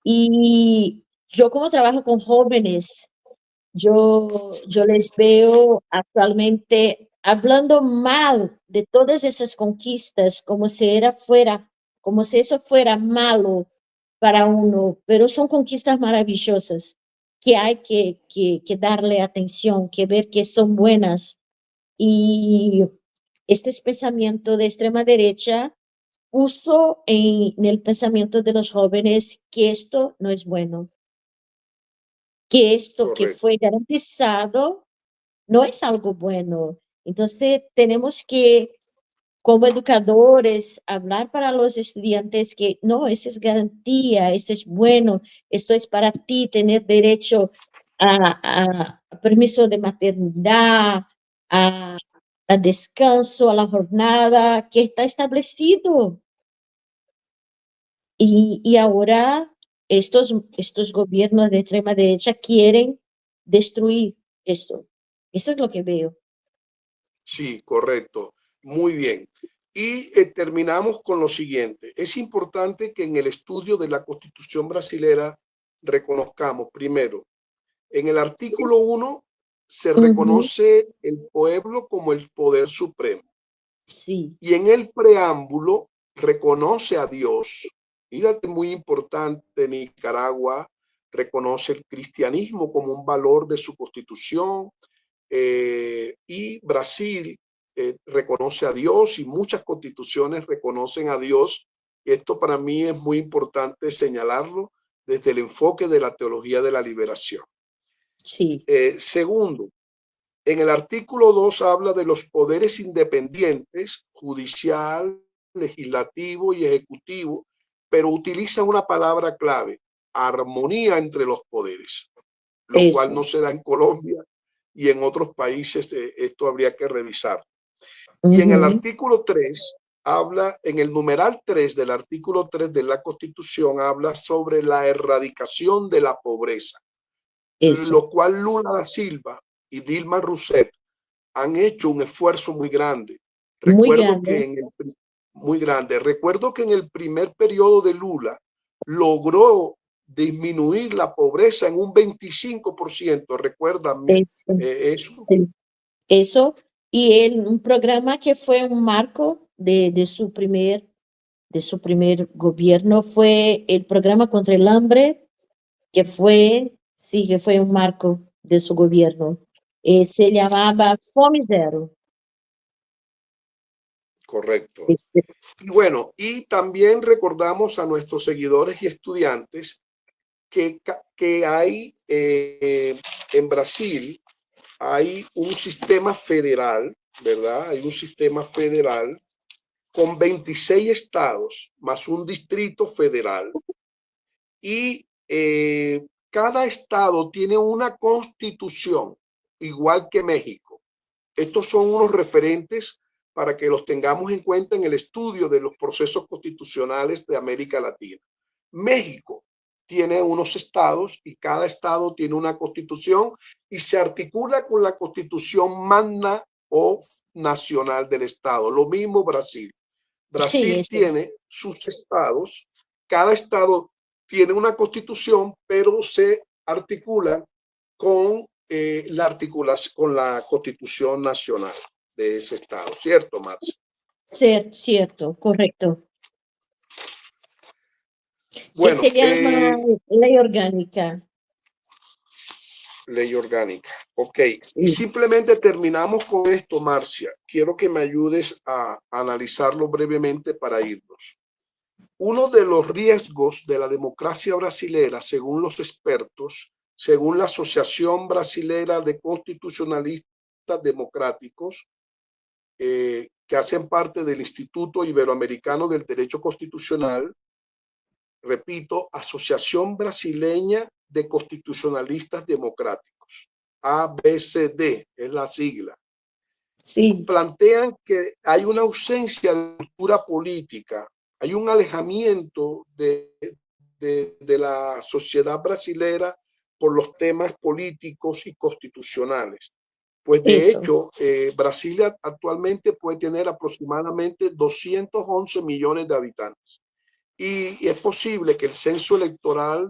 y yo como trabajo con jóvenes, yo les veo actualmente hablando mal de todas esas conquistas, como si eso fuera malo para uno, pero son conquistas maravillosas que hay que darle atención, que ver que son buenas. Y este pensamiento de extrema derecha puso en el pensamiento de los jóvenes que esto no es bueno, que esto que Correcto. fue garantizado no es algo bueno. Entonces, tenemos que, como educadores, hablar para los estudiantes que no, esa es garantía, eso es bueno, esto es para ti, tener derecho a permiso de maternidad, a, a descanso, a la jornada que está establecido. Y ahora estos gobiernos de extrema derecha quieren destruir esto. Eso es lo que veo. Sí, correcto. Muy bien. Y terminamos con lo siguiente. Es importante que en el estudio de la Constitución brasilera reconozcamos, primero, en el artículo 1 se Ujú, reconoce el pueblo como el poder supremo. sí, Y en el preámbulo reconoce a Dios. Fíjate, muy importante, Nicaragua reconoce el cristianismo como un valor de su constitución, y Brasil reconoce a Dios y muchas constituciones reconocen a Dios. Esto para mí es muy importante señalarlo desde el enfoque de la teología de la liberación. sí, Segundo, en el artículo 2 habla de los poderes independientes, judicial, legislativo y ejecutivo, pero utiliza una palabra clave, armonía entre los poderes, lo cual no eso. se da en Colombia y en otros países. Esto habría que revisar. Y en el Ujú, artículo 3 habla, en el numeral 3 del artículo 3 de la Constitución, habla sobre la erradicación de la pobreza, eso. lo cual Lula da Silva y Dilma Rousseff han hecho un esfuerzo muy grande. Muy Recuerdo grande. que muy grande. Recuerdo que en el primer periodo de Lula logró disminuir la pobreza en un 25%. Recuérdame Eso, eso. sí. Eso. Y un programa que fue un marco de su primer gobierno fue el programa contra el hambre, que fue, sí, que fue un marco de su gobierno. Se llamaba Fome Zero. Correcto. Este, Y bueno, y también recordamos a nuestros seguidores y estudiantes que hay en Brasil, hay un sistema federal, ¿verdad? Hay un sistema federal con 26 estados más un distrito federal. Y cada estado tiene una constitución, igual que México. Estos son unos referentes para que los tengamos en cuenta en el estudio de los procesos constitucionales de América Latina. México tiene unos estados y cada estado tiene una constitución y se articula con la constitución magna o nacional del estado. Lo mismo Brasil. Sí, Brasil eso. tiene sus estados, cada estado tiene una constitución, pero se articula con con la constitución nacional de ese estado, ¿cierto, Marcia? Cierto, correcto. Que Bueno, se llama ley orgánica. ley orgánica. Ok, y Sí. simplemente terminamos con esto, Marcia. Quiero que me ayudes a analizarlo brevemente para irnos. Uno de los riesgos de la democracia brasilera, según los expertos, según la Asociación Brasilera de Constitucionalistas Democráticos, que hacen parte del Instituto Iberoamericano del Derecho Constitucional, repito, Asociación Brasileña de Constitucionalistas Democráticos, ABCD es la sigla, Sí, plantean que hay una ausencia de cultura política, hay un alejamiento de la sociedad brasilera por los temas políticos y constitucionales. Pues de eso. hecho, Brasil actualmente puede tener aproximadamente 211 millones de habitantes. Y es posible que el censo electoral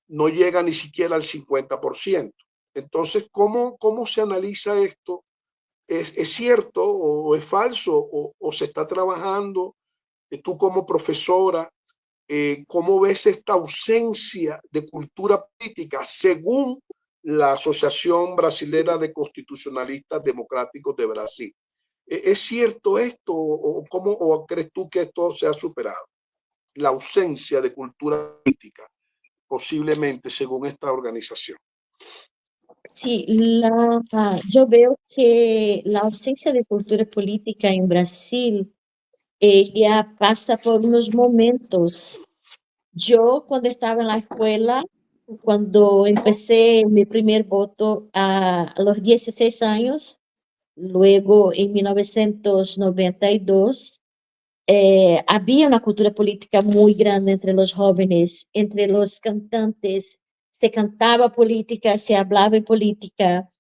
no llega ni siquiera al 50%. Entonces, ¿cómo se analiza esto? ¿Es cierto o es falso o se está trabajando? Tú como profesora, ¿cómo ves esta ausencia de cultura política según la Asociación Brasilera de Constitucionalistas Democráticos de Brasil? ¿Es cierto esto o crees tú que esto se ha superado? La ausencia de cultura política, posiblemente según esta organización. Sí, yo veo que la ausencia de cultura política en Brasil, ella pasa por unos momentos. Yo cuando estaba en la escuela, cuando empecé mi primer voto a los 16 años, luego en 1992, había una cultura política muy grande entre los jóvenes, entre los cantantes, se cantaba política, se hablaba en política,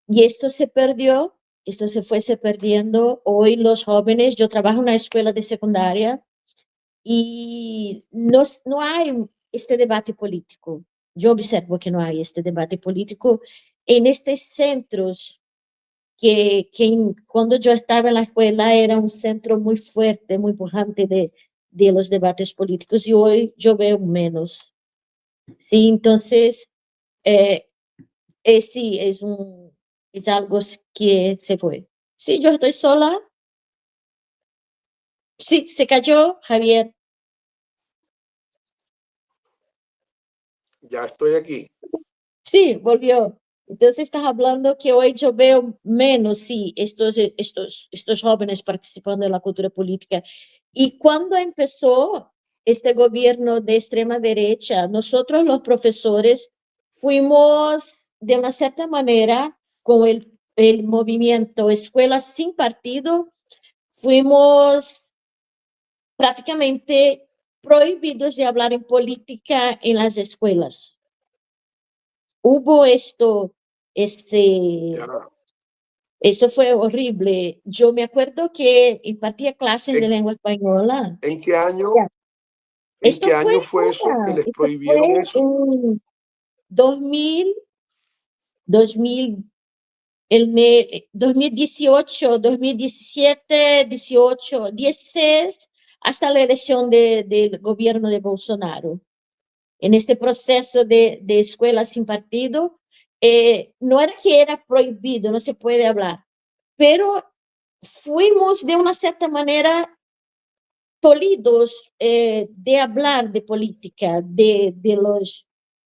y esto se perdió, esto se perdiendo. Hoy los jóvenes, yo trabajo en una escuela de secundaria y no hay este debate político. Yo observo que no hay este debate político en estos centros cuando yo estaba en la escuela era un centro muy fuerte, muy pujante de los debates políticos y hoy yo veo menos. Sí, entonces, eh, sí, es algo que se fue. Sí, yo estoy sola. Sí, se cayó, Javier. Ya estoy aquí. Sí, volvió. Entonces estás hablando que hoy yo veo menos, sí, estos jóvenes participando en la cultura política. Y cuando empezó este gobierno de extrema derecha, nosotros los profesores fuimos de una cierta manera con el movimiento Escuelas Sin Partido, fuimos prácticamente prohibidos de hablar en política en las escuelas. Hubo ese, Ya. eso fue horrible. Yo me acuerdo que impartía clases de ¿En, lengua española. en qué año, Ya. en qué año fue eso que les Esto fue prohibieron eso? en 2000, 2000, 2018, 2017, 18, 16, hasta la elección del gobierno de Bolsonaro. En este proceso de escuelas sin partido, no era que era prohibido, no se puede hablar, pero fuimos de una cierta manera tolidos de hablar de política,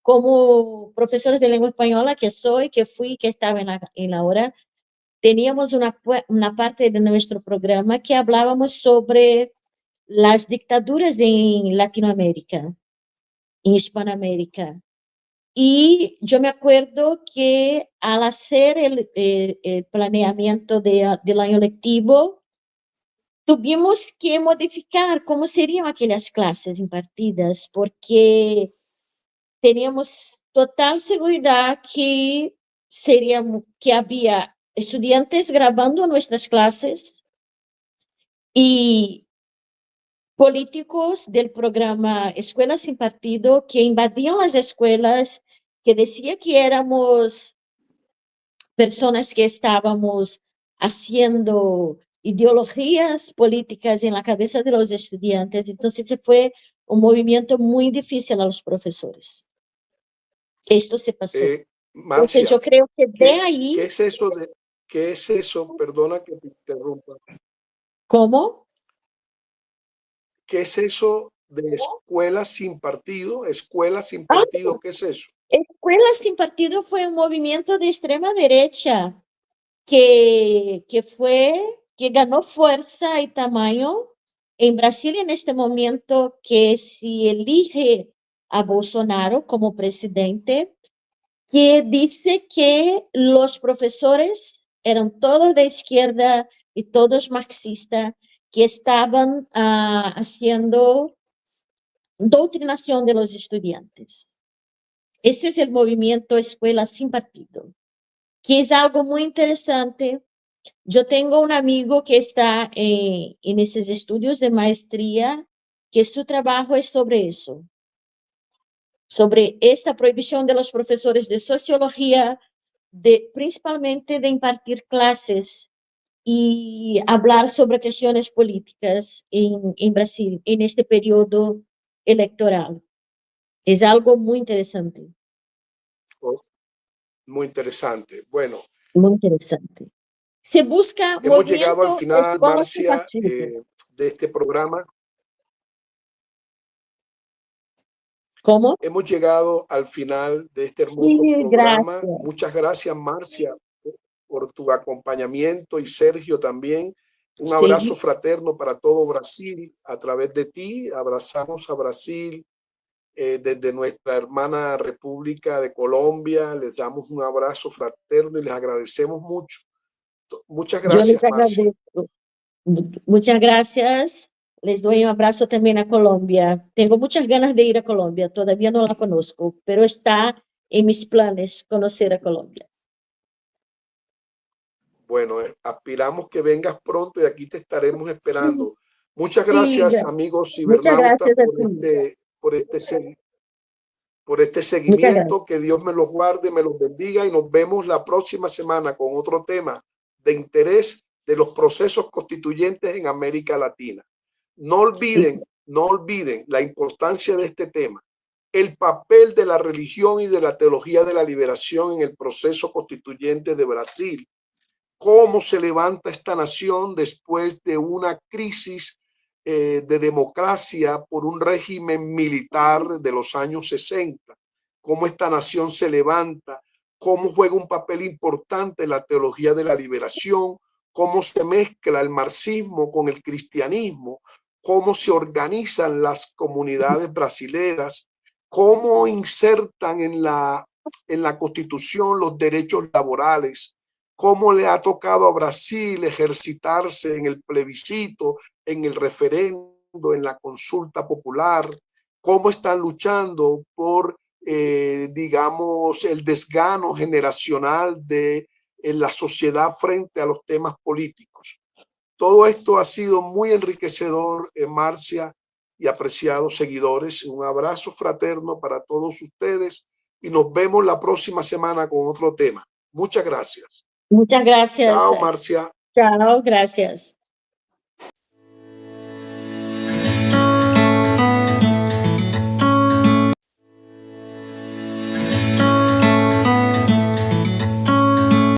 como profesores de lengua española que soy, que fui, que estaba en la hora, teníamos una parte de nuestro programa que hablábamos sobre las dictaduras en Latinoamérica, en Hispanoamérica. Y yo me acuerdo que al hacer el planeamiento del año lectivo, tuvimos que modificar cómo serían aquellas clases impartidas, porque teníamos total seguridad que que había estudiantes grabando nuestras clases y políticos del programa Escuelas Sin Partido que invadían las escuelas, que decía que éramos personas que estábamos haciendo ideologías políticas en la cabeza de los estudiantes. Entonces fue un movimiento muy difícil a los profesores. Esto se pasó. Entonces Marcia, yo creo que de ahí... ¿qué es eso? Perdona que te interrumpa. ¿Cómo? ¿Qué es eso de escuelas sin partido? ¿Escuelas sin partido? ¿Qué es eso? Escuelas Sin Partido fue un movimiento de extrema derecha que ganó fuerza y tamaño en Brasil en este momento, que se elige a Bolsonaro como presidente, que dice que los profesores eran todos de izquierda y todos marxistas, que estaban haciendo doutrinación de los estudiantes. Ese es el movimiento Escuelas Sin Partido, que es algo muy interesante. Yo tengo un amigo que está en esos estudios de maestría, que su trabajo es sobre eso, sobre esta prohibición de los profesores de sociología, principalmente de impartir clases y hablar sobre cuestiones políticas en Brasil, en este periodo electoral. Es algo muy interesante. Muy interesante. Bueno, Muy interesante. Se busca hemos llegado al movimiento final, Escolas Sin Marcia, Partido. de este programa. ¿Cómo? Hemos llegado al final de este hermoso Sí, programa. gracias. Muchas gracias, Marcia, por tu acompañamiento, y Sergio también. Un abrazo Sí, fraterno para todo Brasil. A través de ti, abrazamos a Brasil desde nuestra hermana República de Colombia. Les damos un abrazo fraterno y les agradecemos mucho. Muchas yo les gracias, Marcia. agradezco. Muchas gracias. Les doy un abrazo también a Colombia. Tengo muchas ganas de ir a Colombia. Todavía no la conozco, pero está en mis planes conocer a Colombia. Bueno, aspiramos que vengas pronto y aquí te estaremos Sí, esperando. Muchas sí, gracias, amigos muchas cibernautas, gracias a ti. por este Muchas gracias. seguimiento. Que Dios me los guarde, me los bendiga, y nos vemos la próxima semana con otro tema de interés de los procesos constituyentes en América Latina. No Sí, olviden, no olviden la importancia de este tema, el papel de la religión y de la teología de la liberación en el proceso constituyente de Brasil. Cómo se levanta esta nación después de una crisis de democracia por un régimen militar de los años 60. Cómo esta nación se levanta, cómo juega un papel importante la teología de la liberación, cómo se mezcla el marxismo con el cristianismo, cómo se organizan las comunidades brasileras, cómo insertan en la Constitución los derechos laborales, cómo le ha tocado a Brasil ejercitarse en el plebiscito, en el referendo, en la consulta popular, cómo están luchando por, digamos, el desgano generacional de la sociedad frente a los temas políticos. Todo esto ha sido muy enriquecedor, Marcia y apreciados seguidores. Un abrazo fraterno para todos ustedes y nos vemos la próxima semana con otro tema. Muchas gracias. muchas gracias. Chao, Marcia. Chao, gracias.